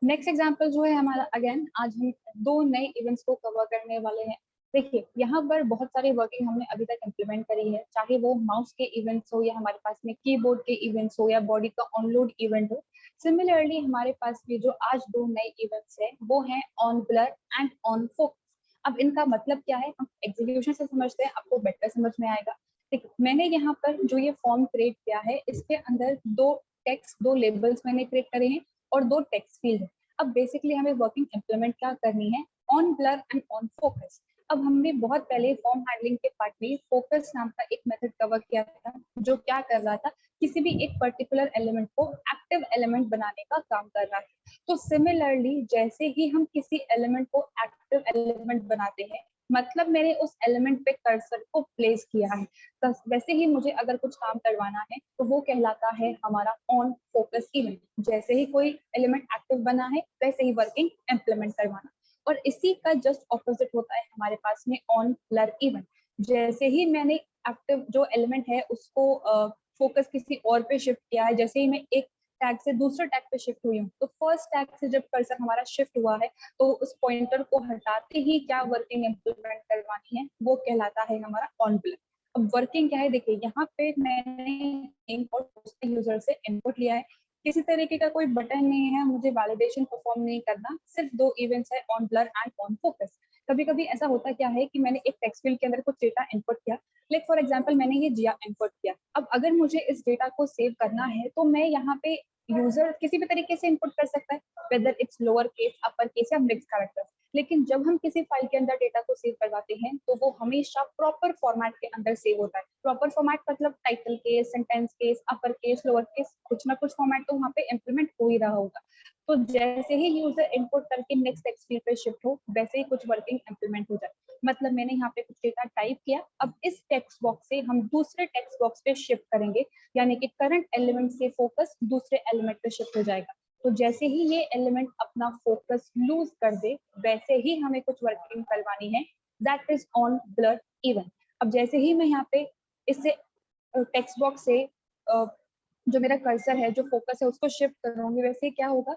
Next example जो है हमारा, अगेन आज हम दो नए इवेंट्स को कवर करने वाले हैं। देखिए यहाँ पर बहुत सारी वर्किंग हमने अभी तक इम्प्लीमेंट करी है, चाहे वो माउस के इवेंट्स हो या हमारे पास में कीबोर्ड के इवेंट्स हो या बॉडी का ऑनलोड इवेंट हो। सिमिलरली हमारे पास भी जो आज दो नए इवेंट्स हैं वो हैं on blur and on focus. अब इनका मतलब क्या है, हम एग्जीक्यूशन से समझते हैं, आपको बेटर समझ में आएगा। देखिए मैंने यहाँ पर जो ये फॉर्म क्रिएट किया है, इसके अंदर दो टेक्स्ट, दो लेबल्स मैंने क्रिएट करे हैं और दो टेक्स्ट फील्ड है। अब बेसिकली हमें वर्किंग इम्प्लीमेंट क्या करनी है, on blur and on focus. अब हमने बहुत पहले फॉर्म हैंडलिंग के पार्ट में फोकस नाम का एक मेथड कवर किया था, जो क्या कर रहा था, किसी भी एक पर्टिकुलर एलिमेंट को एक्टिव एलिमेंट बनाने का काम कर रहा है। तो सिमिलरली जैसे ही हम किसी एलिमेंट को एक्टिव एलिमेंट बनाते हैं, मतलब मैंने उस एलिमेंट पे कर्सर को प्लेस किया है, तो वैसे ही मुझे अगर कुछ काम करवाना है तो वो कहलाता है हमारा ऑन फोकस इवेंट। जैसे ही कोई एलिमेंट एक्टिव बना है वैसे ही वर्किंग इम्प्लीमेंट करवाना। और इसी का जस्ट ऑपोजिट होता है हमारे पास में ऑन ब्लर इवेंट। जैसे ही मैंने एक्टिव जो एलिमेंट है उसको फोकस किसी और पे शिफ्ट किया है, जैसे ही मैं एक टैग से दूसरे टैग पे शिफ्ट हुई हूँ, तो फर्स्ट टैग से जब कर्सर हमारा शिफ्ट हुआ है तो उस पॉइंटर को हटाते ही क्या वर्किंग इम्प्लीमेंट करवानी है, वो कहलाता है हमारा ऑन ब्लर। अब वर्किंग क्या है, देखिए यहाँ पे मैंने इनपुट यूजर से इनपुट लिया है, किसी तरीके का कोई बटन नहीं है, मुझे वैलिडेशन परफॉर्म नहीं करना, सिर्फ दो इवेंट्स है, on blur and on focus. कभी कभी ऐसा होता क्या है कि मैंने एक टेक्स्ट फील्ड के अंदर कुछ डेटा इनपुट किया, लाइक फॉर एग्जांपल मैंने ये जिया इनपुट किया। अब अगर मुझे इस डेटा को सेव करना है तो मैं यहाँ पे यूजर किसी भी तरीके से इनपुट कर सकता है, whether it's lower case, upper case या मिक्स कैरेक्टर्स। लेकिन जब हम किसी फाइल के अंदर डेटा को सेव करवाते हैं तो वो हमेशा प्रॉपर फॉर्मेट के अंदर सेव होता है। प्रॉपर फॉर्मेट मतलब title case, sentence case, upper case, lower case, कुछ ना कुछ फॉर्मेट तो वहाँ पे इम्प्लीमेंट हो ही रहा होगा। तो जैसे ही यूजर इनपुट करके नेक्स्ट टेक्स्ट फील्ड पे शिफ्ट हो, वैसे ही कुछ वर्किंग इम्प्लीमेंट हो जाए। मतलब मैंने यहाँ पे कुछ डेटा टाइप किया, अब इस टेक्स्ट बॉक्स से हम दूसरे टेक्स्ट बॉक्स पे शिफ्ट करेंगे, यानी कि करंट एलिमेंट से फोकस दूसरे एलिमेंट पे शिफ्ट हो जाएगा। तो जैसे ही ये एलिमेंट अपना फोकस लूज कर दे, वैसे ही हमें कुछ वर्किंग करवानी है, that is on blur event. अब जैसे ही मैं यहाँ पे इससे टेक्स्ट बॉक्स से जो मेरा कर्सर है, जो फोकस है, उसको शिफ्ट करूंगी, वैसे क्या होगा,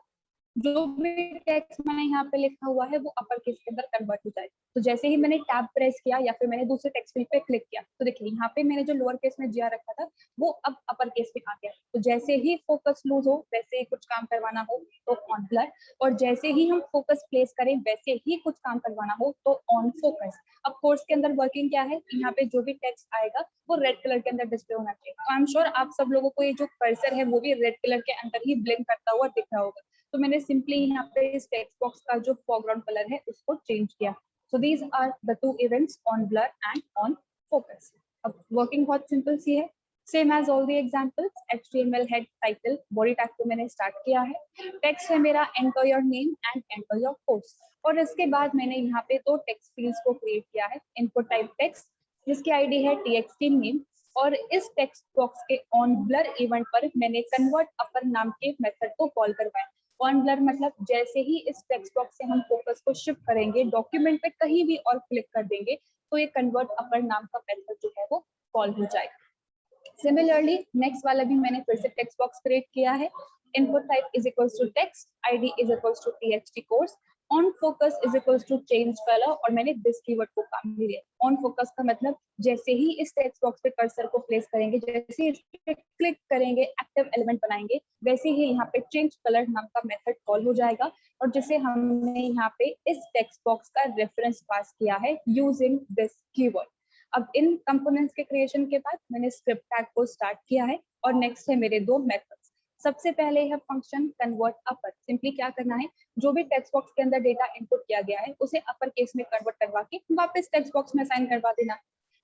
जो भी टेक्स्ट मैंने यहाँ पे लिखा हुआ है वो अपर केस के अंदर कन्वर्ट हो जाए। तो जैसे ही मैंने टैब प्रेस किया या फिर मैंने दूसरे टेक्स्ट फील्ड पे क्लिक किया, तो देखिए यहाँ पे मैंने जो लोअर केस में जिया रखा था वो अब अपर केस में आ गया। तो जैसे ही फोकस लूज हो, वैसे ही कुछ काम करवाना हो तो ऑन ब्लर, और जैसे ही हम फोकस प्लेस करें वैसे ही कुछ काम करवाना हो तो ऑन फोकस। अब कोर्स के अंदर वर्किंग क्या है, यहाँ पे जो भी टेक्स्ट आएगा वो रेड कलर के अंदर डिस्प्ले होना चाहिए। तो आई एम श्योर आप सब लोगों को ये जो कर्सर है वो भी रेड कलर के अंदर ही ब्लिंक करता हुआ दिख रहा होगा। तो मैंने सिंपली यहाँ पे इस टेक्स्ट बॉक्स का जो फोरग्राउंड कलर है उसको चेंज किया। So these are the two events, on blur and on focus. अब वर्किंग बहुत सिंपल सी है, same as all the examples. HTML head, title, body tag को मैंने स्टार्ट किया है, टेक्स्ट है मेरा enter your name and enter your course. और इसके बाद मैंने यहाँ पे दो टेक्स्ट फील्ड्स को क्रिएट किया है, इनपुट टाइप टेक्स्ट जिसकी आईडी है txt नेम, और इस टेक्स्ट बॉक्स के ऑन ब्लर इवेंट पर मैंने कन्वर्ट अपर नाम के मेथड को कॉल करवाया। ऑन ब्लर मतलब जैसे ही इस टेक्स्ट बॉक्स से हम फोकस को शिफ्ट करेंगे, डॉक्यूमेंट पे कहीं भी और क्लिक कर देंगे, तो ये कन्वर्ट अपर नाम का मेथड जो है वो कॉल हो जाएगा। सिमिलरली नेक्स्ट वाला भी मैंने फिर से टेक्स्ट बॉक्स क्रिएट किया है, input type is equals to text, ID is equals to txt course, on focus is equals to change colour, और मैंने दिस कीवर्ड को काम भी लिया। ऑन फोकस का मतलब जैसे ही इस टेक्स्ट बॉक्स पे कर्सर को प्लेस करेंगे, जैसे ही इस पे क्लिक करेंगे, एक्टिव एलिमेंट बनाएंगे, वैसे ही यहाँ पे चेंज कलर नाम का मेथड कॉल हो जाएगा, और जिसे हमने यहाँ पे इस टेक्स्ट बॉक्स का रेफरेंस पास किया है यूजिंग दिस कीवर्ड। अब इन कंपोनेंट्स के क्रिएशन के बाद मैंने स्क्रिप्ट टैग को स्टार्ट किया है, और नेक्स्ट है मेरे दो मेथड्स। सबसे पहले है फंक्शन कन्वर्ट अपर। सिंपली क्या करना है, जो भी टेक्स्ट बॉक्स के अंदर डेटा इनपुट किया गया है उसे अपर केस में कन्वर्ट करवा के वापस टेक्स्ट बॉक्स में असाइन करवा देना।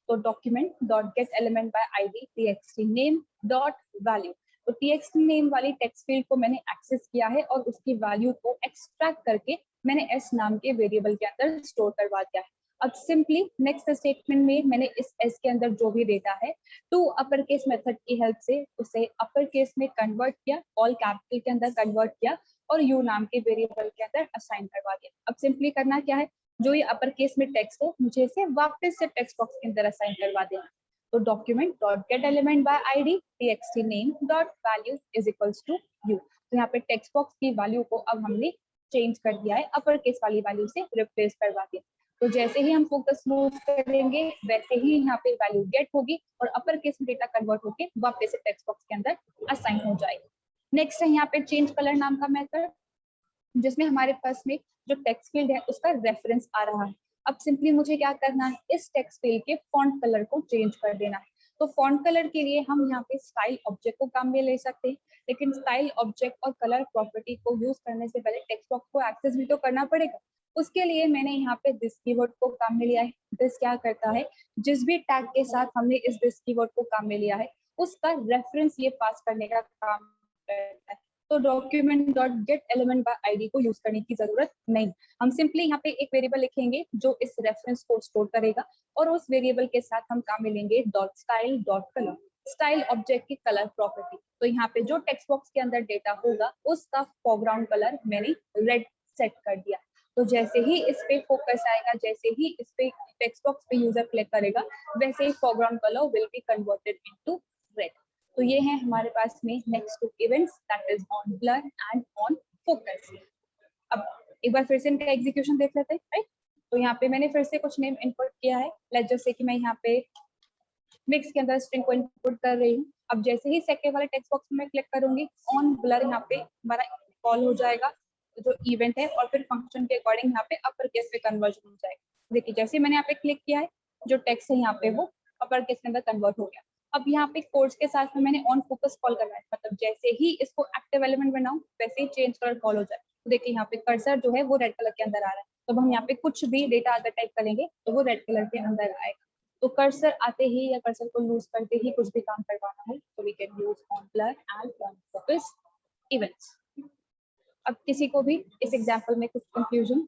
तो document dot get element by ID txt name dot value, तो txt नेम वाली टेक्स्ट फील्ड को मैंने एक्सेस किया है और उसकी वैल्यू को एक्सट्रैक्ट करके मैंने s नाम के वेरिएबल के अंदर स्टोर करवा दिया है। अब सिंपली नेक्स्ट स्टेटमेंट में मैंने इस s के अंदर जो भी डेटा है टू अपर केस मेथड की हेल्प से उसे अपर केस में कन्वर्ट किया, ऑल कैपिटल के अंदर कन्वर्ट किया, और u नाम के वेरिएबल के अंदर असाइन करवा दिया। अब सिंपली करना क्या है, जो ये अपर केस में टेक्स्ट है मुझे इसे वापस से टेक्स्ट बॉक्स के अंदर असाइन करवा देना। तो document dot get element by ID txt name dot value is equals to you. तो यहाँ पे टेक्स्ट बॉक्स की वैल्यू को अब हमने चेंज कर दिया है, अपर केस वाली वैल्यू से रिप्लेस करवा दिया। तो जैसे ही हम फोकस मूव करेंगे वैसे ही यहाँ पे वैल्यू गेट होगी और अपर केस में डेटा कन्वर्ट होके वापस से टेक्स्ट बॉक्स के अंदर असाइन हो जाएगी। नेक्स्ट है यहाँ पे चेंज कलर नाम का मेथड, जिसमें हमारे पास में जो टेक्स्ट फील्ड है उसका रेफरेंस आ रहा है। अब सिंपली मुझे क्या करना है, इस टेक्स्ट फील्ड के फॉन्ट कलर को चेंज कर देना है। तो फॉन्ट कलर के लिए हम यहाँ पे स्टाइल ऑब्जेक्ट को काम में ले सकते हैं, लेकिन स्टाइल ऑब्जेक्ट और कलर प्रॉपर्टी को यूज करने से पहले टेक्स्ट बॉक्स को एक्सेस भी तो करना पड़ेगा। उसके लिए मैंने यहाँ पे दिस कीवर्ड को काम में लिया है। दिस क्या करता है, जिस भी टैग के साथ हमने इस दिस कीवर्ड को काम में लिया है उसका रेफरेंस ये पास करने का काम करता है। तो document dot get element by ID को यूज करने की जरूरत नहीं, हम सिंपली यहाँ पे एक वेरिएबल लिखेंगे जो इस रेफरेंस को स्टोर करेगा और उस वेरिएबल के साथ हम काम में लेंगे dot style dot colour, style object की कलर प्रॉपर्टी। तो यहाँ पे जो टेक्स्ट बॉक्स के अंदर डेटा होगा उसका फोरग्राउंड कलर मैंने रेड सेट कर दिया। तो जैसे ही इस पे फोकस आएगा, जैसे ही इस पे टेक्स्ट बॉक्स पे यूजर क्लिक करेगा, वैसे ही foreground colour will be converted into red. तो ये है हमारे पास में next two events, that is on blur and on focus. अब एक बार फिर से इनका एग्जीक्यूशन देख लेते हैं, राइट। तो यहाँ पे मैंने फिर से कुछ नेम इनपुट किया है, लेट्स जस्ट से कि मैं यहाँ पे मिक्स के अंदर स्ट्रिंग को इनपुट कर रही हूँ। अब जैसे ही सेकेंड वाले टेक्स्ट बॉक्स में क्लिक करूंगी, ऑन ब्लर यहाँ पे हमारा कॉल हो जाएगा जो इवेंट है, और फिर फंक्शन के अकॉर्डिंग यहाँ पे अपर केस पे कन्वर्जन हो जाएगा। देखिए जैसे मैंने यहाँ पे क्लिक किया है, जो टेक्स्ट है यहाँ पे वो अपर केस के अंदर कन्वर्ट हो गया। अब यहाँ पे कोड्स के साथ में मैंने ऑन फोकस कॉल करना है, मतलब जैसे ही इसको एक्टिव एलिमेंट बनाऊं वैसे ही चेंज कलर कॉल हो जाए। तो देखिए यहाँ पे कर्सर जो है वो रेड कलर के अंदर आ रहा है, तो हम यहाँ पे कुछ भी डेटा अगर टाइप करेंगे तो वो रेड कलर के अंदर आएगा। तो कर्सर आते ही या कर्सर को यूज करते ही कुछ भी काम करवाना हो तो we can use on blur and on focus events. अब किसी को भी इस एग्जांपल में कुछ confusion?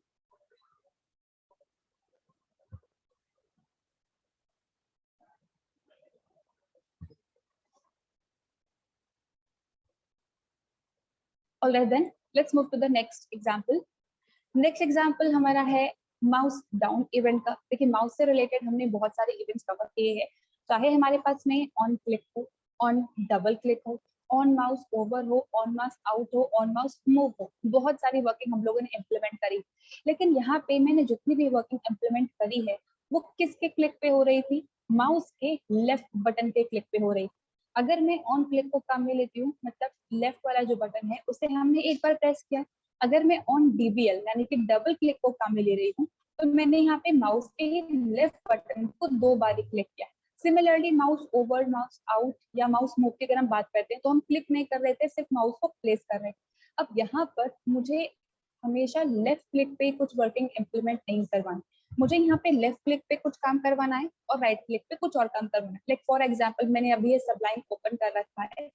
Alright then let's move to the next example. Next example हमारा है माउस डाउन इवेंट का। देखिए माउस से रिलेटेड हमने बहुत सारे इवेंट्स कवर किए हैं, चाहे हमारे पास में ऑन क्लिक हो, ऑन डबल क्लिक हो, ऑन माउस ओवर हो, ऑन माउस आउट हो, ऑन माउस मूव हो, बहुत सारी वर्किंग हम लोगों ने इम्प्लीमेंट करी। लेकिन यहाँ पे मैंने जितनी भी वर्किंग इम्प्लीमेंट करी है वो किसके क्लिक पे हो रही थी, माउस के लेफ्ट बटन के क्लिक पे हो रही थी। अगर मैं ऑन क्लिक को काम में लेती हूँ, मतलब लेफ्ट वाला जो बटन है उसे हमने एक बार प्रेस किया। अगर मैं ऑन डीबीएल यानी कि डबल क्लिक को काम में ले रही हूँ तो मैंने यहाँ पे माउस के ही लेफ्ट बटन को 2 बार क्लिक किया। Similarly mouse over, mouse out या माउस मूव की अगर हम बात करते हैं तो हम क्लिक नहीं कर रहे थे, सिर्फ माउस को प्लेस कर रहे थे। अब यहाँ पर मुझे हमेशा लेफ्ट क्लिक पे कुछ वर्किंग इम्प्लीमेंट नहीं करवाना, मुझे यहाँ पे लेफ्ट क्लिक पे कुछ काम करवाना है और राइट क्लिक पे कुछ और काम करवाना है। लाइक फॉर एग्जाम्पल मैंने अभी ये सबलाइन ओपन कर रखा है,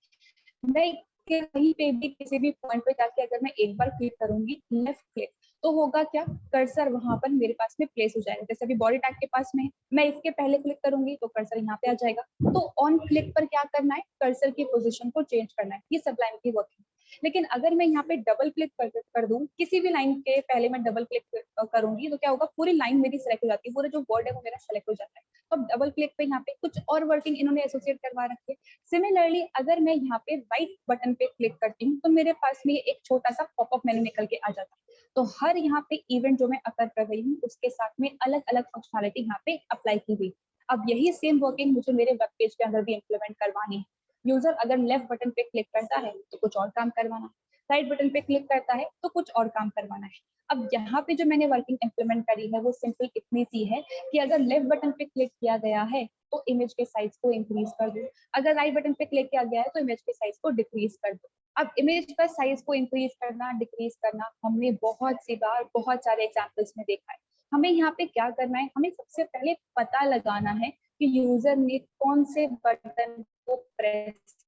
मैं कहीं पे भी किसी भी पॉइंट पे जाके अगर मैं एक बार क्लिक करूंगी लेफ्ट क्लिक तो होगा क्या, कर्सर वहां पर मेरे पास में प्लेस हो जाएगा। जैसे अभी बॉडी टैग के पास में मैं इसके पहले क्लिक करूंगी तो कर्सर यहाँ पे आ जाएगा। तो ऑन क्लिक पर क्या करना है, कर्सर की पोजीशन को चेंज करना है, ये सब लाइन की वर्किंग। लेकिन अगर मैं यहाँ पे डबल क्लिक कर दूं, किसी भी लाइन के पहले मैं डबल क्लिक करूंगी तो क्या होगा, पूरी लाइन मेरी सेलेक्ट हो जाती है, पूरा जो वर्ड है वो मेरा सेलेक्ट हो जाता है। तो अब डबल क्लिक पे यहाँ पे कुछ और वर्किंग इन्होंने एसोसिएट करवा रखी है। सिमिलरली अगर मैं यहाँ पे राइट बटन पे क्लिक करती हूँ तो मेरे पास में एक छोटा सा पॉपअप मेन्यू निकल के आ जाता है। तो हर यहाँ पे इवेंट जो मैं अकर कर रही हूँ उसके साथ में अलग अलग फंक्शनलिटी यहाँ पे अप्लाई की हुई। अब यही सेम वर्किंग मुझे मेरे वेब पेज के अंदर भी इम्प्लीमेंट करवानी है। यूजर अगर लेफ्ट बटन पे क्लिक करता है तो कुछ और काम करवाना है, राइट बटन पे क्लिक करता है तो कुछ और काम करवाना है। अब यहाँ पे जो मैंने वर्किंग इम्प्लीमेंट करी है वो सिंपल इतनी सी है कि अगर लेफ्ट बटन पे क्लिक किया गया है तो इमेज के साइज को इंक्रीज कर दो, अगर राइट बटन पे क्लिक किया गया है तो इमेज के साइज को डिक्रीज कर दो। अब इमेज का साइज को इंक्रीज करना डिक्रीज करना हमने बहुत सी बार बहुत सारे एग्जांपल्स में देखा है। हमें यहाँ पे क्या करना है, हमें सबसे पहले पता लगाना है कि यूजर ने कौन से बटन को प्रेस,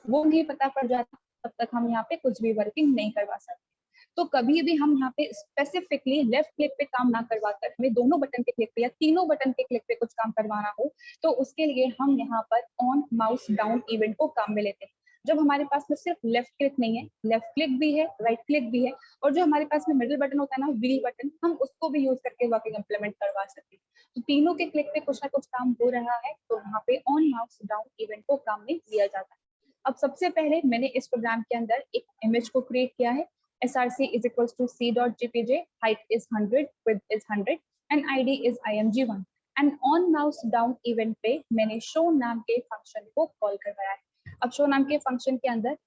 वो नहीं पता पड़ जाता तब तक हम यहाँ पे कुछ भी वर्किंग नहीं करवा सकते। तो कभी भी हम यहाँ पे स्पेसिफिकली लेफ्ट क्लिक पे काम ना करवाकर हमें दोनों बटन के क्लिक पे या तीनों बटन के क्लिक पे कुछ काम करवाना हो तो उसके लिए हम यहाँ पर ऑन माउस डाउन इवेंट को काम में लेते हैं। जब हमारे पास में सिर्फ लेफ्ट क्लिक नहीं है, लेफ्ट क्लिक भी है, राइट क्लिक भी है, और जो हमारे पास में मिडिल बटन होता है ना, व्हील बटन, हम उसको भी यूज करके वर्किंग इम्प्लीमेंट करवा सकते हैं। तो तीनों के क्लिक पे कुछ ना कुछ काम हो रहा है तो यहाँ पे ऑन माउस डाउन इवेंट को काम में लिया जाता है। अब सबसे पहले मैंने इस प्रोग्राम के अंदर एक इमेज को क्रिएट किया है। src is equals to c.jpj, height is 100, width is 100 and id is img1 and on mouse down event पे मैंने शो नाम के फंक्शन को कॉल करवाया है। अब शो नाम के फंक्शन के अंदर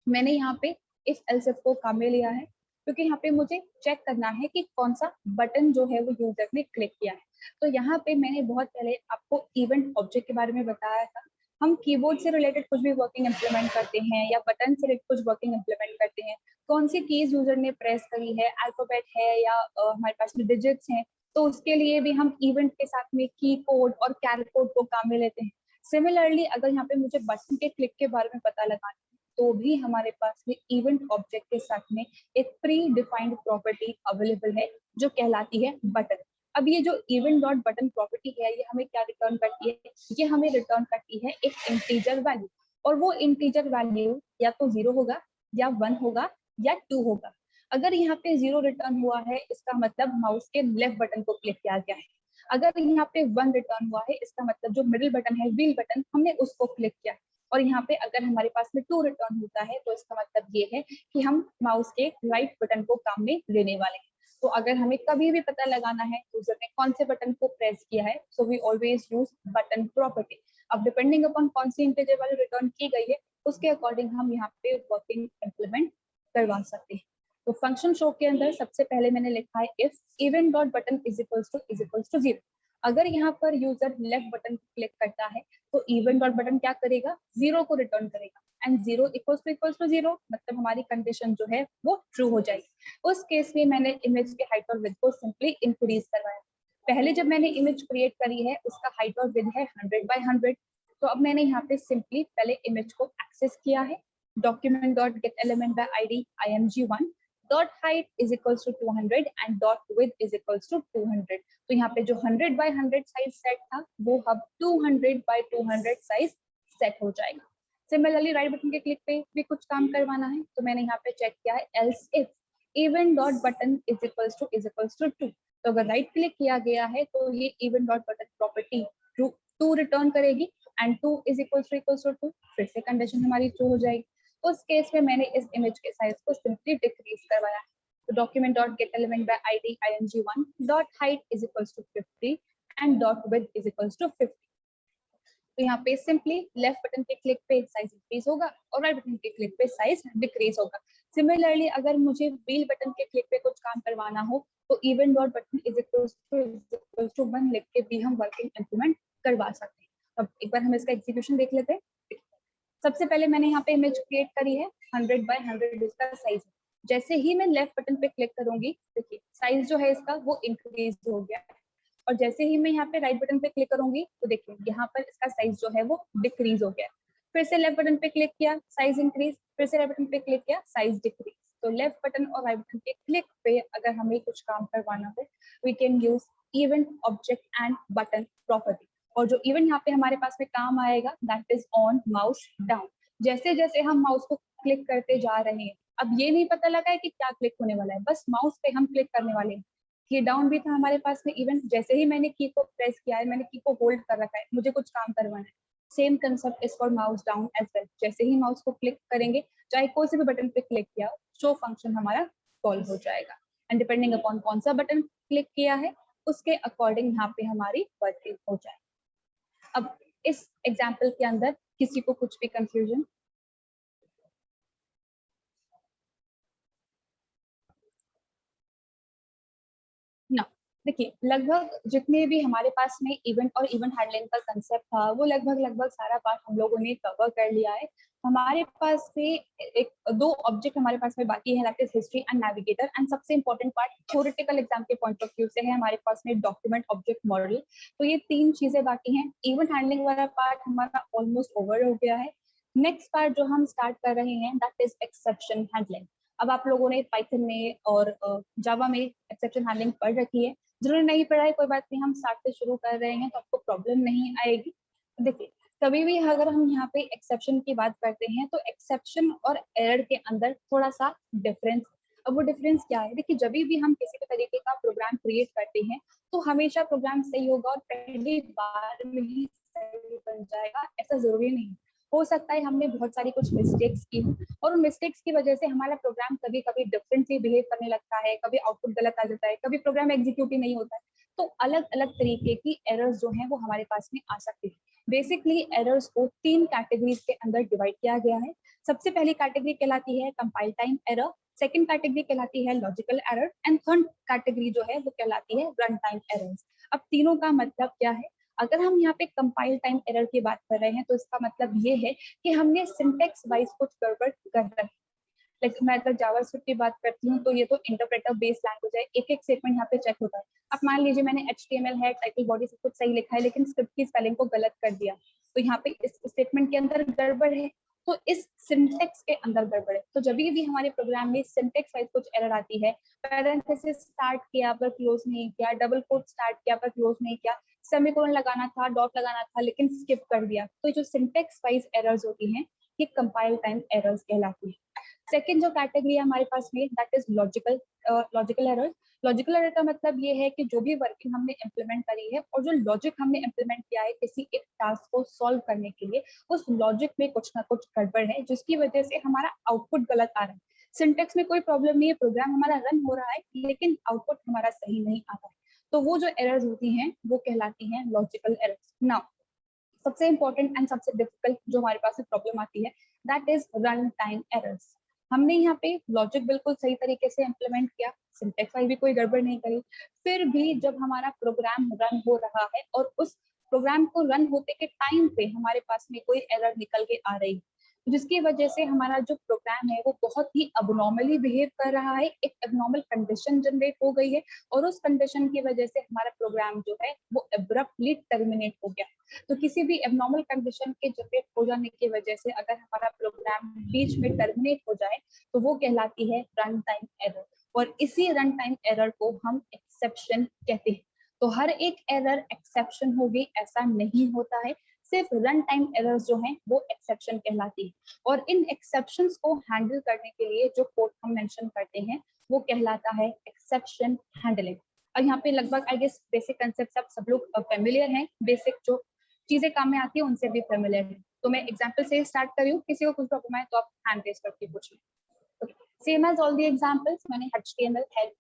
मैंने यहाँ पे इफ एल्स इफ को काम में लिया है, क्योंकि यहाँ पे मुझे चेक करना है कि कौन सा बटन जो है वो यूजर ने क्लिक किया है। तो यहाँ पे मैंने बहुत पहले आपको इवेंट ऑब्जेक्ट के बारे में बताया था। हम कीबोर्ड से रिलेटेड कुछ भी वर्किंग इंप्लीमेंट करते हैं या बटन से रिलेटेड कुछ वर्किंग इंप्लीमेंट करते हैं, कौन सी कीज यूजर ने प्रेस करी है, अल्फाबेट है या हमारे पास में डिजिट्स हैं, तो उसके लिए भी हम इवेंट के साथ में की कोड और कैरेट कोड को काम में लेते हैं। सिमिलरली अगर यहाँ पे मुझे बटन के क्लिक के बारे में पता लगाना है तो भी हमारे पास में इवेंट ऑब्जेक्ट के साथ में एक प्री डिफाइंड प्रॉपर्टी अवेलेबल है जो कहलाती है बटन। अब ये जो इवेंट डॉट बटन प्रॉपर्टी है ये हमें क्या रिटर्न करती है, ये हमें रिटर्न करती है एक इंटीजर वैल्यू, और वो इंटीजर वैल्यू या तो 0 होगा या 1 होगा या 2 होगा। अगर यहाँ पे 0 रिटर्न हुआ है इसका मतलब माउस के लेफ्ट बटन को क्लिक किया गया है। अगर यहाँ पे 1 रिटर्न हुआ है इसका मतलब जो मिडिल बटन है व्हील बटन हमने उसको क्लिक किया। और यहाँ पे अगर हमारे पास में 2 रिटर्न होता है तो इसका मतलब ये है कि हम माउस के राइट बटन को काम में लेने वाले हैं। तो अगर हमें कभी भी पता लगाना है यूजर ने कौन से बटन को प्रेस किया है, so we always use button property. अब डिपेंडिंग अपॉन कौन सी इंटीजर वैल्यू रिटर्न की गई है उसके अकॉर्डिंग हम यहाँ पे वर्किंग इंप्लीमेंट करवा सकते हैं। तो फंक्शन शो के अंदर सबसे पहले मैंने लिखा है if event dot button is equals to 0। अगर यहाँ पर यूजर लेफ्ट बटन क्लिक करता है तो इवेंट डॉट बटन क्या करेगा, 0 को रिटर्न करेगा एंड 0 इक्वल्स टू 0 मतलब हमारी कंडीशन जो है वो ट्रू हो जाएगी। उस केस में मैंने इमेज के हाइट और विड्थ को सिंपली इंक्रीज करवाया। पहले जब मैंने इमेज क्रिएट करी है उसका हाइट और विड्थ है 100 बाय 100। तो अब मैंने यहाँ पे सिंपली पहले इमेज को एक्सेस किया है, document dot get element by ID img1 dot height is equals to 200 and dot width is equals to 200। तो यहाँ पे जो 100 by 100 साइज सेट था वो अब 200 by 200 साइज सेट हो जाएगा। सिमिलरली राइट बटन के क्लिक पे भी कुछ काम करवाना है तो मैंने यहाँ पे चेक किया है else if event dot button is equals to 2। तो अगर राइट क्लिक किया गया है तो ये event dot button property 2 return करेगी एंड 2 is equals to 2, फिर से कंडीशन हमारी ट्रू हो जाएगी। उस केस में मैंने इस इमेज के साइज को सिंपली डिक्रीज करवाया। तो document dot get element by ID img1 dot height is equals to 50 and dot width is equals to 50। तो यहाँ पे सिंपली लेफ्ट बटन के क्लिक पे साइज इंक्रीज होगा और राइट बटन के क्लिक पे साइज डिक्रीज होगा। सिमिलरली अगर मुझे व्हील बटन के क्लिक पे कुछ काम करवाना हो तो event dot button is equals to 1 लिख के भी हम वर्किंग इंप्लीमेंट करवा सकते हैं। अब एक बार हम इसका एग्जीक्यूशन देख लेते हैं। सबसे पहले मैंने यहाँ पे इमेज क्रिएट करी है 100 बाय 100 इसका साइज। जैसे ही मैं लेफ्ट बटन पे क्लिक करूंगी देखिए साइज जो है इसका वो इंक्रीज हो गया है, और जैसे ही मैं यहाँ पे राइट बटन पे क्लिक करूंगी तो देखिए यहाँ पर इसका साइज जो है वो डिक्रीज हो गया। फिर से लेफ्ट बटन पे क्लिक किया साइज इंक्रीज, फिर से राइट बटन पे क्लिक किया साइज डिक्रीज। तो लेफ्ट बटन और राइट बटन के क्लिक पे अगर हमें कुछ काम करवाना हो we can use event object and button property. और जो इवेंट यहाँ पे हमारे पास में काम आएगा that is on mouse down. जैसे जैसे हम माउस को क्लिक करते जा रहे हैं, अब ये नहीं पता लगा है कि क्या क्लिक होने वाला है, बस माउस पे हम क्लिक करने वाले हैं। की डाउन भी था हमारे पास में इवेंट, जैसे ही मैंने की को प्रेस किया है, मैंने की को होल्ड कर रखा है, मुझे कुछ काम करवाना है। Same concept is for mouse down as well. जैसे ही माउस को क्लिक करेंगे चाहे कोई से भी बटन पे क्लिक किया हो शो फंक्शन हमारा कॉल हो जाएगा एंड डिपेंडिंग अपॉन कौन सा बटन क्लिक किया है उसके अकॉर्डिंग यहाँ पे हमारी वर्किंग हो जाएगी। अब इस एग्जाम्पल के अंदर किसी को कुछ भी कंफ्यूजन? ना, देखिए लगभग जितने भी हमारे पास में इवेंट और इवेंट हैंडलिंग का कंसेप्ट था वो लगभग सारा पार्ट हम लोगों ने कवर कर लिया है। हमारे पास में एक 2 ऑब्जेक्ट हमारे पास में बाकी है that is history and navigator. And सबसे इंपॉर्टेंट पार्ट थ्योरेटिकल एग्जाम के पॉइंट ऑफ व्यू से है हमारे पास में डॉक्यूमेंट ऑब्जेक्ट मॉडल। तो ये 3 चीजें बाकी हैं। इवेंट हैंडलिंग वाला पार्ट हमारा ऑलमोस्ट ओवर हो गया है। नेक्स्ट पार्ट जो हम स्टार्ट कर रहे हैं दैट इज एक्सेप्शन हैंडलिंग। अब आप लोगों ने पाइथन में और जावा में एक्सेप्शन हैंडलिंग पढ़ रखी है, जिन्होंने नहीं पढ़ा है कोई बात नहीं, हम स्टार्ट से शुरू कर रहे हैं तो आपको प्रॉब्लम नहीं आएगी। देखिए कभी भी अगर हम यहाँ पे एक्सेप्शन की बात करते हैं तो एक्सेप्शन और एरर के अंदर थोड़ा सा डिफरेंस। अब वो डिफरेंस क्या है, देखिए जब भी हम किसी भी तरीके का प्रोग्राम क्रिएट करते हैं तो हमेशा प्रोग्राम सही होगा और पहली बार में ही सही बन जाएगा ऐसा जरूरी नहीं। हो सकता है हमने बहुत सारी कुछ मिस्टेक्स की हो और उन मिस्टेक्स की वजह से हमारा प्रोग्राम कभी कभी डिफरेंटली बिहेव करने लगता है, कभी आउटपुट गलत आ जाता है, कभी प्रोग्राम एग्जीक्यूट ही नहीं होता है। तो अलग अलग तरीके की एरर्स जो हैं वो हमारे पास में आ सकती है। बेसिकली एरर्स को 3 कैटेगरीज के अंदर डिवाइड किया गया है। सबसे पहली कैटेगरी कहलाती है compile time error, second category कहलाती है logical error and third category जो है वो कहलाती है रन टाइम एरर्स। अब तीनों का मतलब क्या है? अगर हम यहाँ पे कंपाइल टाइम एरर की बात कर रहे हैं तो इसका मतलब ये है कि हमने सिंटेक्स वाइज कुछ गड़बड़ कर रखी। लाइक मैं अगर जावास्क्रिप्ट की बात करती हूँ तो ये तो इंटरप्रेटर बेस्ड लैंग्वेज है, एक एक स्टेटमेंट यहाँ पे चेक होता है। अब मान लीजिए मैंने HTML है, टाइटल बॉडी सब कुछ सही लिखा है, लेकिन स्क्रिप्ट की स्पेलिंग को गलत कर दिया, तो यहाँ पे इस स्टेटमेंट के अंदर गड़बड़ है, तो इस सिंटेक्स के अंदर गड़बड़ है। तो जब भी हमारे प्रोग्राम में सिंटेक्स वाइज कुछ एरर आती है, पैरेंथेसिस स्टार्ट किया पर क्लोज नहीं किया, डबल कोट स्टार्ट किया पर क्लोज नहीं किया, सेमीकोलन लगाना था, डॉट लगाना था, लेकिन स्किप कर दिया, तो जो सिंटेक्स वाइज एरर्स होती हैं ये कंपाइल टाइम एरर्स कहलाती है। सेकेंड जो कैटेगरी है हमारे पास में that is logical error. Logical error का मतलब ये है कि जो भी वर्किंग हमने इम्प्लीमेंट करी है और जो लॉजिक हमने इम्प्लीमेंट किया है किसी एक टास्क को सॉल्व करने के लिए, उस लॉजिक में कुछ ना कुछ गड़बड़ है जिसकी वजह से हमारा आउटपुट गलत आ रहा है। सिंटेक्स में कोई प्रॉब्लम नहीं है, प्रोग्राम हमारा रन हो रहा है, लेकिन आउटपुट हमारा सही नहीं आ रहा है, तो वो जो एरर्स होती हैं वो कहलाती हैं लॉजिकल एरर्स। नाउ सबसे इंपॉर्टेंट एंड सबसे डिफिकल्ट जो हमारे पास में प्रॉब्लम आती है that is run time errors. हमने यहाँ पे लॉजिक बिल्कुल सही तरीके से इम्प्लीमेंट किया, सिंटेक्स वाइज भी कोई गड़बड़ नहीं करी, फिर भी जब हमारा प्रोग्राम रन हो रहा है और उस प्रोग्राम को रन होते के टाइम पे हमारे पास में कोई एरर निकल के आ रही है, जिसकी वजह से हमारा जो प्रोग्राम है वो बहुत ही अबनॉर्मली बिहेव कर रहा है, एक एबनॉर्मल कंडीशन जनरेट हो गई है और उस कंडीशन की वजह से हमारा प्रोग्राम जो है वो एब्रप्टली टर्मिनेट हो गया। तो किसी भी एबनॉर्मल कंडीशन के जनरेट हो जाने की वजह से अगर हमारा प्रोग्राम बीच में टर्मिनेट हो जाए तो वो कहलाती है रन टाइम एरर, और इसी रन टाइम एरर को हम एक्सेप्शन कहते हैं। तो हर एक एरर एक्सेप्शन होगी ऐसा नहीं होता है, सिर्फ रन टाइम एरर्स जो हैं वो एक्सेप्शन कहलाती है, और इन एक्सेप्शंस को हैंडल करने के लिए जो कोड हम मेंशन करते हैं वो कहलाता है एक्सेप्शन हैंडलिंग। और यहाँ पे लगभग आई गेस बेसिक कंसेप्ट सब लोग फेमिलियर हैं, बेसिक जो चीजें काम में आती है उनसे भी फेमिलियर है। तो मैं एग्जांपल से स्टार्ट कर रही हूँ, किसी को कुछ प्रॉब्लम है तो आप हैंड रेज करके पूछिए। Same as all the examples, मैंने HTML head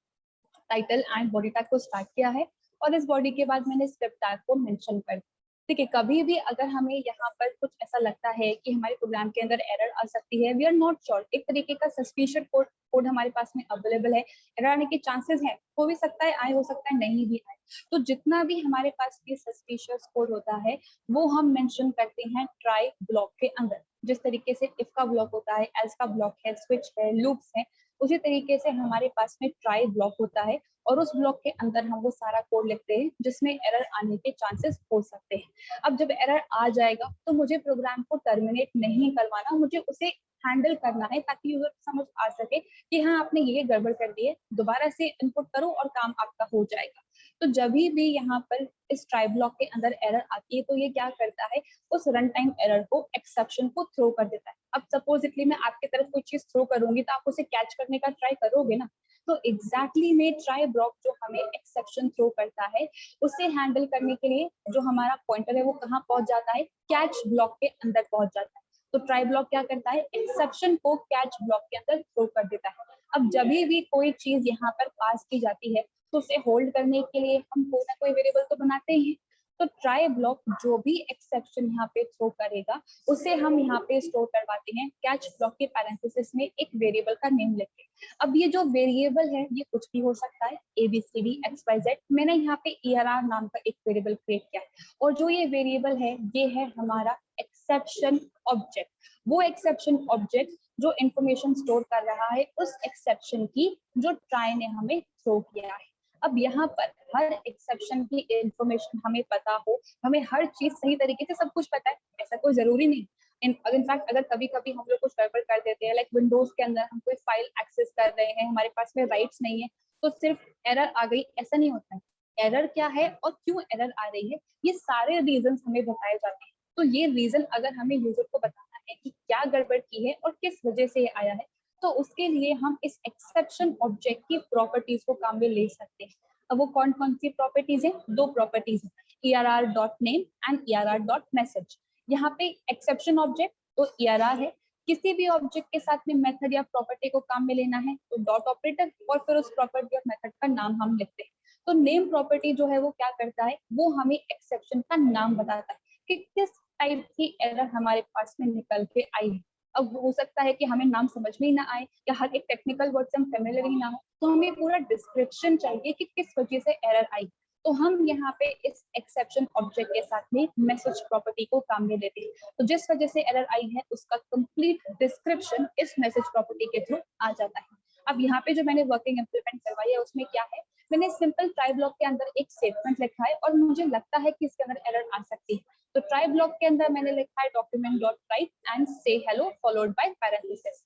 title and body tag को स्टार्ट किया है और इस बॉडी के बाद मैंने स्क्रिप्ट टैग को मेंशन कर दिया। ठीक है, कभी भी अगर हमें यहाँ पर कुछ ऐसा लगता है कि हमारे प्रोग्राम के अंदर एरर आ सकती है, वी आर नॉट श्योर, एक तरीके का सस्पिशियस कोड हमारे पास में अवेलेबल है, एरर आने के चांसेस है, हो भी सकता है आए, हो सकता है नहीं भी आए, तो जितना भी हमारे पास ये सस्पिशियस कोड होता है वो हम मेंशन करते हैं ट्राई ब्लॉक के अंदर। जिस तरीके से इफ का ब्लॉक होता है, एल्स का ब्लॉक है, स्विच है, लूप्स है, उसी तरीके से हमारे पास में ट्राई ब्लॉक होता है और उस ब्लॉक के अंदर हम वो सारा कोड लिखते हैं जिसमें एरर आने के चांसेस हो सकते हैं। अब जब एरर आ जाएगा तो मुझे प्रोग्राम को टर्मिनेट नहीं करवाना, मुझे उसे हैंडल करना है ताकि यूजर को समझ आ सके कि हाँ आपने ये गड़बड़ कर दी है, दोबारा से इनपुट करो और काम आपका हो जाएगा। तो जब भी यहाँ पर इस ट्राई ब्लॉक के अंदर एरर आती है तो ये क्या करता है, उस रन टाइम एरर को, एक्सेप्शन को थ्रो कर देता है। अब सपोजिटली मैं आपकी तरफ कोई चीज थ्रो करूंगी तो आप उसे कैच करने का ट्राई करोगे ना, तो एग्जैक्टली में ट्राई ब्लॉक जो हमें एक्सेप्शन थ्रो करता है उसे हैंडल करने के लिए जो हमारा पॉइंटर है वो कहाँ पहुंच जाता है, कैच ब्लॉक के अंदर पहुंच जाता है। तो ट्राई ब्लॉक क्या करता है, एक्सेप्शन को कैच ब्लॉक के अंदर थ्रो कर देता है। अब जब भी कोई चीज यहाँ पर पास की जाती है तो उसे होल्ड करने के लिए हम कोई ना कोई वेरिएबल तो बनाते हैं, तो ट्राई ब्लॉक जो भी एक्सेप्शन यहाँ पे थ्रो करेगा उसे हम यहाँ पे स्टोर करवाते हैं कैच ब्लॉक के पैरेंथेसिस में एक वेरिएबल का नेम लिख के। अब ये जो वेरिएबल है ये कुछ भी हो सकता है, ABCD XYZ, मैंने यहाँ पे ERR नाम का एक वेरिएबल क्रिएट किया है और जो ये वेरिएबल है ये है हमारा एक्सेप्शन ऑब्जेक्ट। वो एक्सेप्शन ऑब्जेक्ट जो इंफॉर्मेशन स्टोर कर रहा है उस एक्सेप्शन की जो ट्राई ने हमें थ्रो किया है। अब यहाँ पर हर एक्सेप्शन की इंफॉर्मेशन हमें पता हो, हमें हर चीज सही तरीके से सब कुछ पता है ऐसा कोई जरूरी नहीं। इनफैक्ट अगर कभी कभी हम लोग कुछ गड़बड़ कर देते हैं, लाइक विंडोज के अंदर हम कोई फाइल एक्सेस कर रहे हैं, हमारे पास में राइट्स नहीं है तो सिर्फ एरर आ गई ऐसा नहीं होता है। एरर क्या है और क्यों एरर आ रही है ये सारे रीजन हमें बताए जाते हैं। तो ये रीजन अगर हमें यूजर को बताना है कि क्या गड़बड़ की है और किस वजह से ये आया है, तो उसके लिए हम इस एक्सेप्शन ऑब्जेक्ट की प्रॉपर्टीज को काम में ले सकते हैं। अब वो कौन कौन सी प्रॉपर्टीज है, दो प्रॉपर्टीज है, ERR.name एंड ERR.message। यहाँ पे एक्सेप्शन ऑब्जेक्ट तो ERR है, किसी भी ऑब्जेक्ट के साथ में मेथड या प्रॉपर्टी को काम में लेना है तो डॉट ऑपरेटर और फिर उस प्रॉपर्टी और मेथड का नाम हम लिखते हैं। तो नेम प्रॉपर्टी जो है वो क्या करता है, वो हमें एक्सेप्शन का नाम बताता है कि किस टाइप की एरर हमारे पास में निकल के आई है। अब हो सकता है कि हमें नाम समझ में ही ना आए या हर एक टेक्निकल वर्ड से हम फेमिलियर ही ना हो, तो हमें पूरा डिस्क्रिप्शन चाहिए कि किस वजह से एरर आई। तो हम यहाँ पे इस एक्सेप्शन ऑब्जेक्ट के साथ में मैसेज प्रॉपर्टी को काम में लेते हैं। तो जिस वजह से एरर आई है उसका कंप्लीट डिस्क्रिप्शन इस मैसेज प्रॉपर्टी के थ्रू आ जाता है। अब यहाँ पे जो मैंने वर्किंग इम्प्लीमेंट करवाई है उसमें क्या है, मैंने सिंपल ट्राई ब्लॉक के अंदर एक स्टेटमेंट लिखा है और मुझे लगता है कि इसके अंदर एरर आ सकती है। तो ट्राई ब्लॉक के अंदर मैंने लिखा है डॉक्यूमेंट डॉट राइट एंड से हेलो फॉलोड बाय पैरेंथेसिस।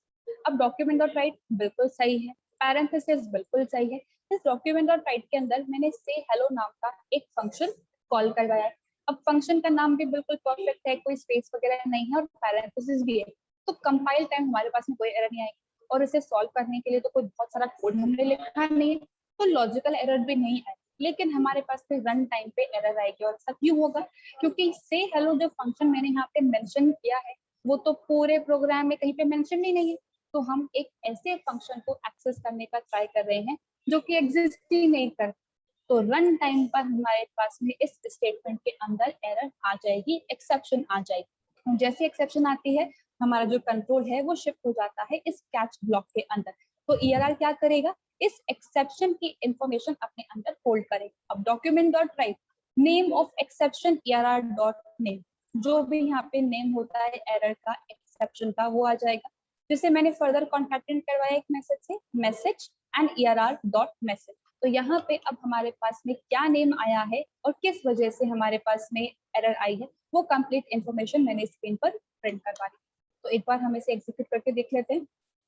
अब डॉक्यूमेंट डॉट राइट बिल्कुल सही है, पैरेंथेसिस बिल्कुल सही है। इस डॉक्यूमेंट डॉट राइट के अंदर मैंने से हेलो नाम का एक फंक्शन कॉल करवाया है। अब फंक्शन का नाम भी बिल्कुल परफेक्ट है, कोई स्पेस वगैरह नहीं है और पैरेंथेसिस भी है, तो कंपाइल टाइम हमारे पास में कोई एरर नहीं आएगी। और इसे सॉल्व करने के लिए तो कोई बहुत सारा कोड हमने लिखा नहीं है, तो लॉजिकल एरर भी नहीं आएगी, लेकिन हमारे पास पे रन टाइम पे एरर आएगी। और ऐसा क्यों होगा, क्योंकि से हेलो जो फंक्शन मैंने यहाँ पे मेंशन किया है वो तो पूरे प्रोग्राम में कहीं पे मेंशन ही नहीं है। तो हम एक ऐसे फंक्शन को एक्सेस करने का ट्राई कर रहे हैं जो कि एग्जिस्ट ही नहीं कर, तो रन टाइम पर हमारे पास में इस स्टेटमेंट के अंदर एरर आ जाएगी, एक्सेप्शन आ जाएगी। जैसे एक्सेप्शन आती है हमारा जो कंट्रोल है वो शिफ्ट हो जाता है इस कैच ब्लॉक के अंदर। तो ERR क्या करेगा, इस एक्सेप्शन की इंफॉर्मेशन अपने अंदर होल्ड करेगा। अब document dot write name of exception ERR dot name, जो भी यहाँ पे नेम होता है एरर का, एक्सेप्शन का, वो आ जाएगा। जिसे मैंने फर्दर कॉन्कैटेनेट करवाया एक मैसेज से, message and ERR dot message. तो यहाँ पे अब हमारे पास में क्या नेम आया है और किस वजह से हमारे पास में एरर आई है, वो कंप्लीट इंफॉर्मेशन मैंने स्क्रीन पर प्रिंट करवा दी। तो एक बार हम इसे एग्जीक्यूट करके देख लेते हैं।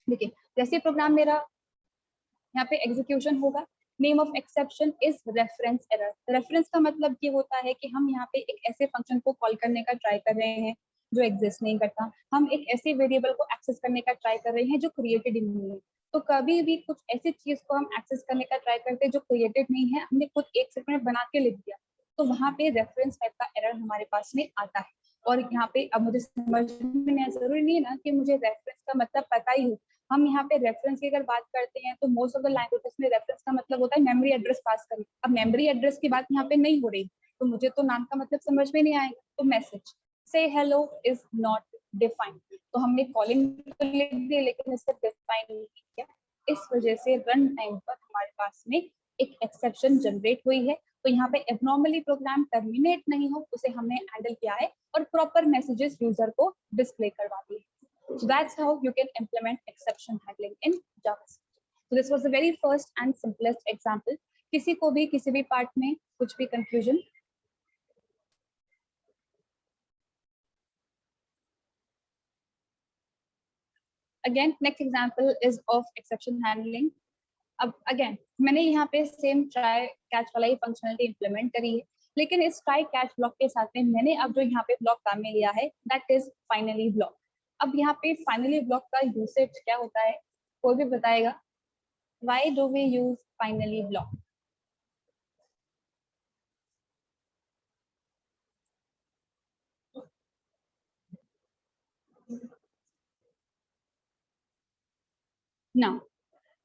देखिए जैसे प्रोग्राम मेरा यहाँ पे एग्जीक्यूशन होगा, name of exception is reference error. Reference का मतलब ये होता है कि हम यहाँ पे एक ऐसे फंक्शन को कॉल करने का ट्राई कर रहे हैं जो एग्जिस्ट नहीं करता, हम एक ऐसे वेरिएबल को एक्सेस करने का ट्राई कर रहे हैं जो क्रिएटेड ही नहीं है। तो कभी भी कुछ ऐसी चीज को हम एक्सेस करने का ट्राई करते हैं जो क्रिएटेड नहीं है, हमने खुद एक सेकंड में बना के लिख दिया, तो वहां पे रेफरेंस टाइप का एरर हमारे पास में आता है। और यहाँ पे अब मुझे समझ में जरूरी नहीं है ना कि मुझे रेफरेंस का मतलब पता ही हो। हम यहाँ पे रेफरेंस की अगर बात करते हैं तो मोस्ट ऑफ द लैंग्वेजेस में रेफरेंस का मतलब होता है मेमोरी एड्रेस पास करना। अब मेमोरी एड्रेस की बात यहाँ पे नहीं हो रही, तो मुझे तो नाम का मतलब समझ में नहीं आएगा। तो मैसेज से हेलो इज नॉट डिफाइंड, तो हमने कॉलिंग तो लिख दी लेकिन इसे डिफाइन नहीं किया, इस वजह से रन टाइम पर हमारे पास में एक एक्सेप्शन जनरेट हुई है। तो यहाँ पे एबनॉर्मली प्रोग्राम टर्मिनेट नहीं हो उसे हमने हैंडल किया है और प्रॉपर मैसेजेस यूजर को डिस्प्ले करवा दिए। So that's how you can implement exception handling in JavaScript. So this was the very first and simplest example. किसी को भी किसी भी पार्ट में कुछ भी confusion? Again, next example is of exception handling. अब अगेन मैंने यहाँ पे सेम ट्राई कैच वाला ही फंक्शनलिटी इंप्लीमेंट करी है, लेकिन इस ट्राई कैच ब्लॉक के साथ में मैंने अब जो यहाँ पे ब्लॉक काम में लिया है दैट इज फाइनली ब्लॉक। अब यहाँ पे फाइनली ब्लॉक का यूसेज क्या होता है, कोई भी बताएगा? Why do we use finally block? Now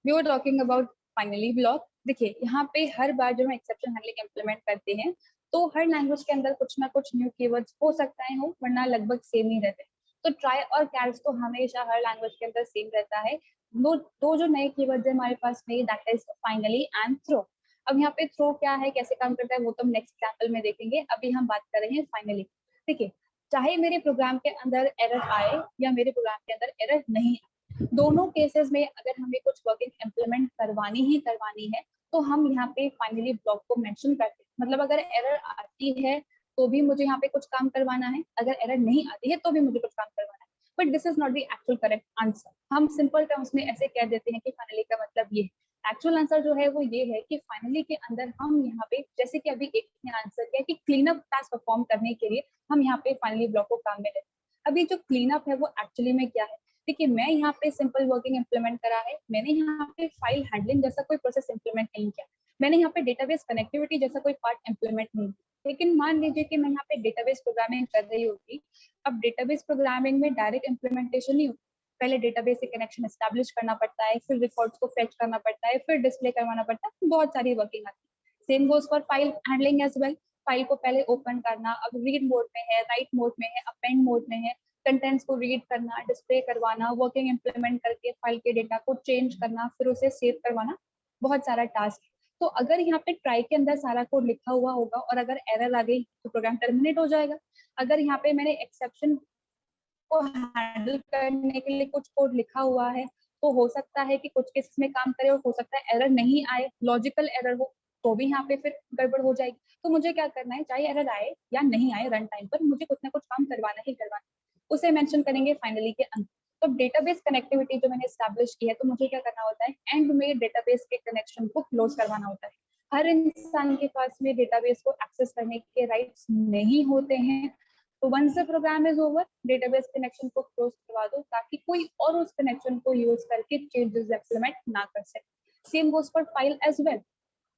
we were talking about finally block. देखिए यहाँ पे हर बार जब हम एक्सेप्शन हैंडलिंग इंप्लीमेंट करते हैं तो हर लैंग्वेज के अंदर कुछ ना कुछ न्यू कीवर्ड्स हो सकता है हो, वरना लगभग सेम ही रहते हैं। तो ट्राई और कैच तो हमेशा हर लैंग्वेज के अंदर सेम रहता है। दो जो नए कीवर्ड्स है हमारे पास में that is finally and throw. अब यहाँ पे थ्रो क्या है, कैसे काम करता है, वो तो हम नेक्स्ट एग्जाम्पल में देखेंगे। अभी हम बात कर रहे हैं फाइनली। देखिए चाहे मेरे प्रोग्राम के अंदर एरर आए या मेरे प्रोग्राम के अंदर एरर नहीं आए, दोनों केसेस में अगर हमें कुछ वर्किंग इम्प्लीमेंट करवानी है तो हम यहाँ पे फाइनली ब्लॉक को मेंशन करते हैं। मतलब अगर एरर आती है तो भी मुझे यहाँ पे कुछ काम करवाना है, अगर एरर नहीं आती है तो भी मुझे कुछ काम करवाना है, but this is not the actual correct answer. हम सिंपल टर्म्स में ऐसे कह देते हैं कि फाइनली का मतलब ये है। एक्चुअल आंसर जो है वो ये है कि फाइनली के अंदर हम यहाँ पे, जैसे कि अभी एक ने आंसर किया कि क्लीन अप टास्क परफॉर्म करने के लिए हम यहाँ पे फाइनली ब्लॉक को काम में लेते हैं। अभी जो क्लीन अप है वो एक्चुअली में क्या है, देखिए मैं यहाँ पे सिंपल वर्किंग इंप्लीमेंट करा है, मैंने यहाँ पे फाइल हैंडलिंग जैसा कोई प्रोसेस इंप्लीमेंट नहीं किया। मैंने यहाँ पे डेटाबेस कनेक्टिविटी जैसा कोई पार्ट इम्प्लीमेंट नहीं, लेकिन मान लीजिए कि मैं यहाँ पे डेटाबेस प्रोग्रामिंग कर रही होती। अब डेटाबेस प्रोग्रामिंग में डायरेक्ट इम्प्लीमेंटेशन नहीं होती, पहले डेटाबेस से कनेक्शन एस्टैब्लिश करना पड़ता है, फिर रिकॉर्ड्स को फेच करना पड़ता है, फिर डिस्प्ले करवाना पड़ता है, बहुत सारी वर्किंग आती है। Same goes for file handling as well. File को पहले ओपन करना, अब रीड मोड में है, राइट मोड में है, अपेंड मोड में है, कंटेंट्स को रीड करना, डिस्प्ले करवाना, वर्किंग इम्प्लीमेंट करके फाइल के डेटा को चेंज करना, फिर उसे सेव करवाना, बहुत सारा टास्क। तो अगर यहाँ पे ट्राई के अंदर सारा कोड लिखा हुआ होगा और अगर एरर आ गई तो प्रोग्राम टर्मिनेट हो जाएगा। अगर यहाँ पे मैंने एक्सेप्शन को हैंडल करने के लिए कुछ कोड लिखा हुआ है तो हो सकता है कि कुछ केसेस में काम करे और हो सकता है एरर नहीं आए, लॉजिकल एरर हो तो भी यहाँ पे फिर गड़बड़ हो जाएगी। तो मुझे क्या करना है, चाहे एरर आए या नहीं आए रन टाइम पर, मुझे कुछ ना कुछ काम करवाना ही करवाना, उसे मेंशन करेंगे फाइनली के अंत। तो डेटाबेस कनेक्टिविटी जो मैंने एस्टैब्लिश की है, तो मुझे क्या करना होता है, एंड में डेटाबेस के कनेक्शन को क्लोज करवाना होता है। हर इंसान के पास में डेटाबेस को एक्सेस करने के राइट्स नहीं होते हैं, तो once the program is over, database connection को क्लोज करवा दो ताकि कोई और उस कनेक्शन को यूज करके चेंजेस इम्प्लीमेंट ना कर सके। Same goes for file as well.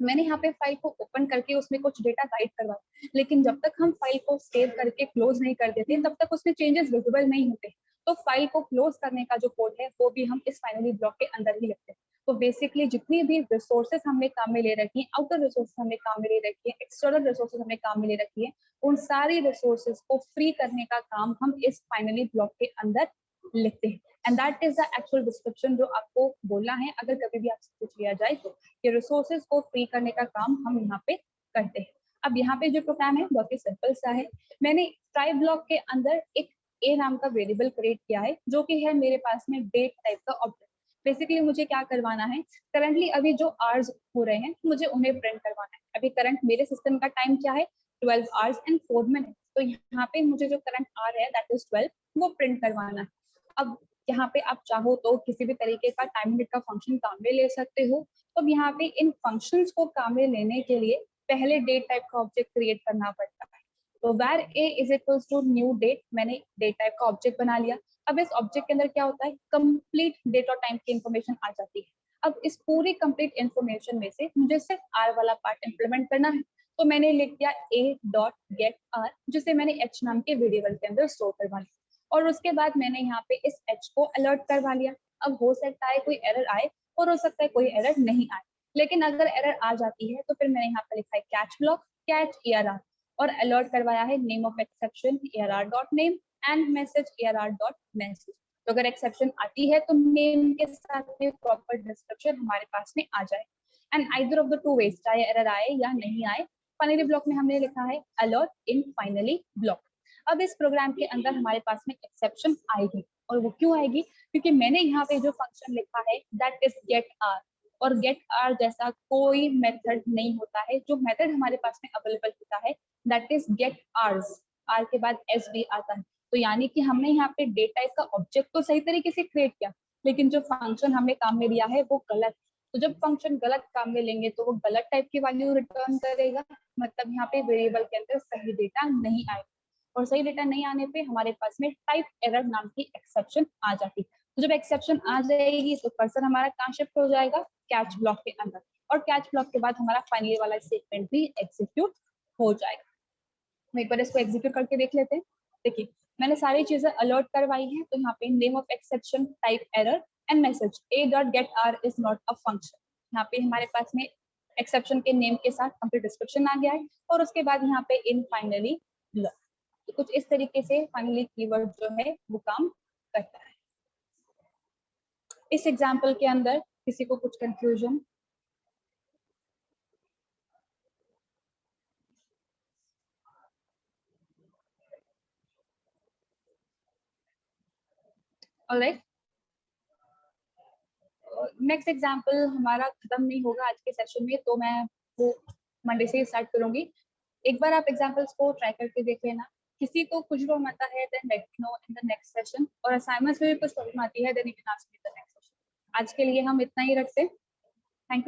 मैंने यहाँ पे फाइल को ओपन करके उसमें कुछ डेटा राइट करवाया, लेकिन जब तक हम फाइल को सेव करके क्लोज नहीं कर देते तब तक उसमें चेंजेस विजिबल नहीं होते। तो फाइल को क्लोज करने का जो कोड है वो भी हम इस फाइनली ब्लॉक के अंदर ही लिखते हैं। तो बेसिकली जितनी भी रिसोर्सेज हमने काम में ले रखी है, आउटर रिसोर्सेज हमने काम में ले रखी है, एक्सटर्नल रिसोर्सेज हमने काम में ले रखी है, उन सारी रिसोर्सेज को फ्री करने का काम हम इस फाइनली ब्लॉक के अंदर लिखते हैं। And that is the actual description जो आपको बोलना है अगर कभी भी आपसे पूछ लिया जाए तो, कि रिसोर्सेज को फ्री करने का काम हम यहाँ पे करते हैं। अब यहाँ पे जो प्रोग्राम है बहुत ही सिंपल सा है। मैंने ट्राई ब्लॉक के अंदर एक ए नाम का वेरिएबल क्रिएट किया है जो कि है मेरे पास में डेट टाइप का ऑब्जेक्ट। बेसिकली मुझे क्या करवाना है, करंटली अभी जो आवर्स हो रहे हैं मुझे उन्हें प्रिंट करवाना है। अभी करंट मेरे सिस्टम का टाइम क्या है, 12 आवर्स एंड 4 मिनट। तो यहाँ पे मुझे जो करंट आवर है दैट इज 12, वो प्रिंट करवाना है। अब यहाँ पे आप चाहो तो किसी भी तरीके का टाइम यूनिट का फंक्शन काम में ले सकते हो। तो यहाँ पे इन फंक्शंस को काम में लेने के लिए पहले डेट टाइप का ऑब्जेक्ट क्रिएट करना पड़ता है। तो where a is equals to new date, मैंने डेट टाइप का ऑब्जेक्ट बना लिया। अब इस ऑब्जेक्ट के अंदर क्या होता है, कंप्लीट डेट और टाइम की इंफॉर्मेशन आ जाती है। अब इस पूरी कंप्लीट इंफॉर्मेशन में से मुझे सिर्फ आर वाला पार्ट इंप्लीमेंट करना है। तो मैंने लिख दिया a डॉट गेट आर, जिसे मैंने h नाम के वेरिएबल के अंदर स्टोर करवा लिया। और उसके बाद मैंने यहाँ पे इस h को अलर्ट करवा लिया। अब हो सकता है कोई एरर आए और हो सकता है कोई एरर नहीं आए, लेकिन अगर एरर आ जाती है तो फिर मैंने यहाँ पे लिखा है कैच ब्लॉक कैच ERR, और अलर्ट करवाया है name of exception ERR dot name and message ERR dot message. तो अगर एक्सेप्शन आती है तो नेम के साथ में प्रॉपर डिस्क्रिप्शन हमारे पास में आ जाए। And either of the two ways, चाहे एरर आए या नहीं आए, फाइनली ब्लॉक में हमने लिखा है अलर्ट इन फाइनली ब्लॉक। अब इस प्रोग्राम के अंदर हमारे पास में एक्सेप्शन आएगी, और वो क्यों आएगी, क्योंकि मैंने यहाँ पे जो फंक्शन लिखा है दैट इज गेट आर, और गेट आर जैसा कोई मेथड नहीं होता है। जो मेथड हमारे पास में अवेलेबल होता है that is get RS, R के बाद एस भी आता है। तो यानी कि हमने यहाँ पे डेट टाइप का ऑब्जेक्ट तो सही तरीके से क्रिएट किया, लेकिन जो फंक्शन हमने काम में लिया है वो गलत। तो जब फंक्शन गलत काम में लेंगे तो वो गलत टाइप की वैल्यू रिटर्न करेगा, मतलब यहाँ पे वेरिएबल के अंदर सही डेटा नहीं आएगा, और सही डेटा नहीं आने पे हमारे पास में टाइप एरर नाम की एक्सेप्शन आ जाती है। तो जब एक्सेप्शन आ जाएगी तो कर्सर हमारा कहाँ शिफ्ट हो जाएगा, कैच ब्लॉक के अंदर, और कैच ब्लॉक के बाद हमारा फाइनली वाला स्टेटमेंट भी एग्जीक्यूट हो जाएगा। हम एक बार इसको एग्जीक्यूट करके देख लेते हैं। देखिए मैंने सारी चीजें अलर्ट करवाई हैं। तो यहाँ पे name of exception, type error and message a dot get R is not a function. यहाँ पे हमारे पास में एक्सेप्शन के नेम के साथ कंप्लीट डिस्क्रिप्शन आ गया है, और उसके बाद यहाँ पे इन फाइनली ब्लॉक। तो कुछ इस तरीके से फाइनली कीवर्ड जो है वो काम करता है। इस एग्जाम्पल के अंदर किसी को कुछ कंफ्यूजन? ऑलराइट, नेक्स्ट एग्जाम्पल हमारा खत्म नहीं होगा आज के सेशन में, तो मैं वो मंडे से स्टार्ट करूंगी। एक बार आप एग्जाम्पल्स को ट्राई करके देख लेना। किसी को कुछ प्रॉब्लम आता है then let me know in the next session, और असाइनमेंट्स में भी कुछ प्रॉब्लम आती है then you can ask me the next session. आज के लिए हम इतना ही रखते हैं।